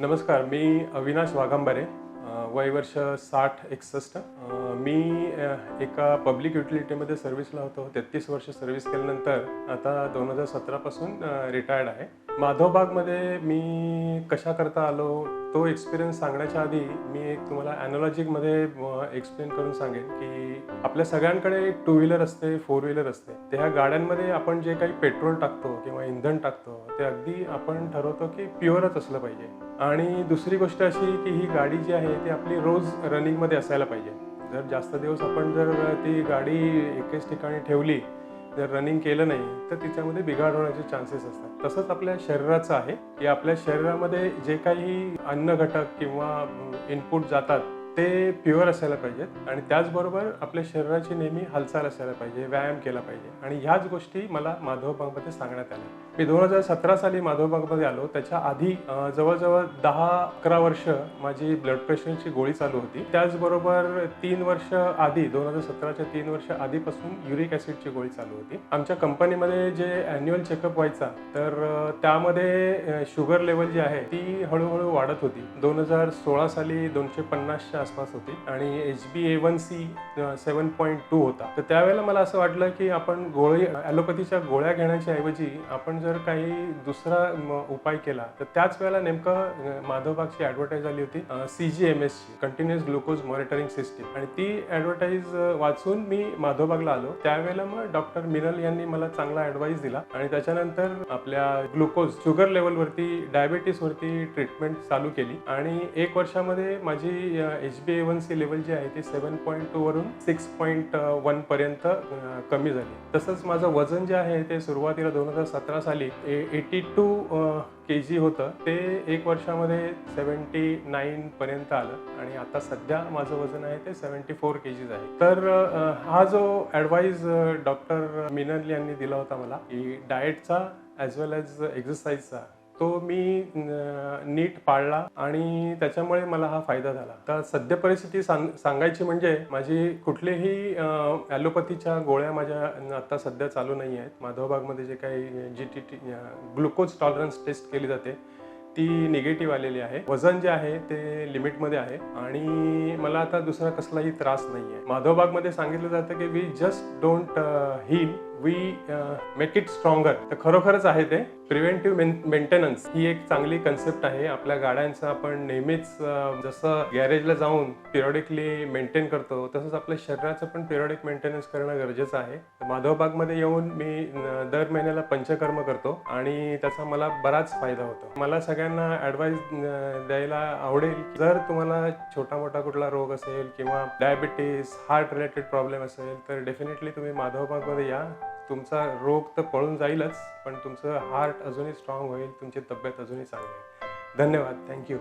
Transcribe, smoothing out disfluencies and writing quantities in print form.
नमस्कार, मी अविनाश वाघंबरे, वय वर्ष 60-61. मी एका पब्लिक युटिलिटीमध्ये सर्व्हिसला होतो. 33 वर्ष सर्व्हिस केल्यानंतर आता 2017 पासून रिटायर्ड आहे. माधवबागमध्ये मी कशाकरता आलो तो एक्सपिरियन्स सांगण्याच्या आधी मी एक तुम्हाला ॲनॉलॉजिकमध्ये एक्सप्लेन करून सांगेन की आपल्या सगळ्यांकडे टू व्हीलर असते, फोर व्हीलर असते. त्या गाड्यांमध्ये आपण जे काही पेट्रोल टाकतो किंवा इंधन टाकतो ते अगदी आपण ठरवतो की प्युअरच असलं पाहिजे. आणि दुसरी गोष्ट अशी की ही गाडी जी आहे ती आपली रोज रनिंगमध्ये असायला पाहिजे. जर जास्त दिवस आपण जर ती गाडी एकेच ठिकाणी ठेवली, जर रनिंग केलं नाही तर तिच्यामध्ये बिघाड होण्याचे चान्सेस असतात. तसंच आपल्या शरीराचं आहे की आपल्या शरीरामध्ये जे काही अन्न घटक किंवा इनपुट जातात ते प्युअर असायला पाहिजेत आणि त्याचबरोबर आपल्या शरीराची नेहमी हालचाल असायला पाहिजे, व्यायाम केला पाहिजे. आणि ह्याच गोष्टी मला माधवबागमध्ये सांगण्यात आल्या. मी 2017 साली माधवबागमध्ये आलो. त्याच्या आधी जवळजवळ 10-11 वर्ष माझी ब्लड प्रेशरची गोळी चालू होती. त्याचबरोबर 3 वर्ष आधी 2017च्या 3 वर्ष आधीपासून युरिक ॲसिडची गोळी चालू होती. आमच्या कंपनीमध्ये जे ॲन्युअल चेकअप व्हायचा तर त्यामध्ये शुगर लेवल जी आहे ती हळूहळू वाढत होती. 2016 साली 250च्या आसपास होती आणि HbA1c 7.2 होता. तर त्यावेळेला मला असं वाटलं की आपण ॲलोपॅथीच्या गोळ्या घेण्याच्या ऐवजी आपण जर काही दुसरा उपाय केला तर त्याच वेळेला नेमकं माधवबागची ॲडव्हर्टाईज आली होती CGMSची, कंटिन्युअस ग्लुकोज मॉनिटरिंग सिस्टीम. आणि ती ॲडव्हर्टाईज वाचून मी माधवबागला आलो. त्यावेळेला मग डॉक्टर मिनल यांनी मला चांगला ॲडवाईस दिला आणि त्याच्यानंतर आपल्या ग्लुकोज शुगर लेवलवरती, डायबिटीसवरती ट्रीटमेंट चालू केली आणि 1 वर्षामध्ये माझी HbA1c लेवल जी आहे ती 7.2 वरून 6.1 पर्यंत कमी झाली. तसंच माझं वजन जे आहे ते सुरुवातीला 2017 साली 82 kg होतं. ते 1 वर्षामध्ये 79 पर्यंत आलं आणि आता सध्या माझं वजन आहे ते 74 kg आहे. तर हा जो ॲडवाईस डॉक्टर मिनल यांनी दिला होता मला की डाएटचा ॲज वेल ॲज एक्झरसाईजचा, तो मी नीट पाळला आणि त्याच्यामुळे मला हा फायदा झाला. तर सध्या परिस्थिती सांगायची म्हणजे माझी कुठलीही ॲलोपॅथीच्या गोळ्या माझ्या आता सध्या चालू नाही आहेत. माधवबागमध्ये जे काही GTT ग्लुकोज टॉलरन्स टेस्ट केली जाते ती निगेटिव्ह आलेली आहे. वजन जे आहे ते लिमिटमध्ये आहे आणि मला आता दुसरा कसलाही त्रास नाही आहे. माधवबागमध्ये सांगितलं जातं की we just don't heal, we make it stronger. तर खरोखरच आहे ते. प्रिव्हेंटिव्ह मेंटेनन्स ही एक चांगली कन्सेप्ट आहे. आपल्या गाड्यांचं आपण नेहमीच जसं गॅरेजला जाऊन पिरियडिकली मेंटेन करतो तसंच आपल्या शरीराचं पण पिरियडिक मेंटेनन्स करणं गरजेचं आहे. माधवबागमध्ये येऊन मी दर महिन्याला पंचकर्म करतो आणि त्याचा मला बराच फायदा होतो. मला सगळ्यांना ॲडवाईस द्यायला आवडेल, जर तुम्हाला छोटा मोठा कुठला रोग असेल किंवा डायबिटीस, हार्ट रिलेटेड प्रॉब्लेम असेल तर डेफिनेटली तुम्ही माधवबागमध्ये या. तुमचा रोग तर पळून जाईलच, पण तुमचं हार्ट अजूनही स्ट्रॉंग होईल, तुमची तब्येत अजूनही चांगली होईल. धन्यवाद. थँक्यू.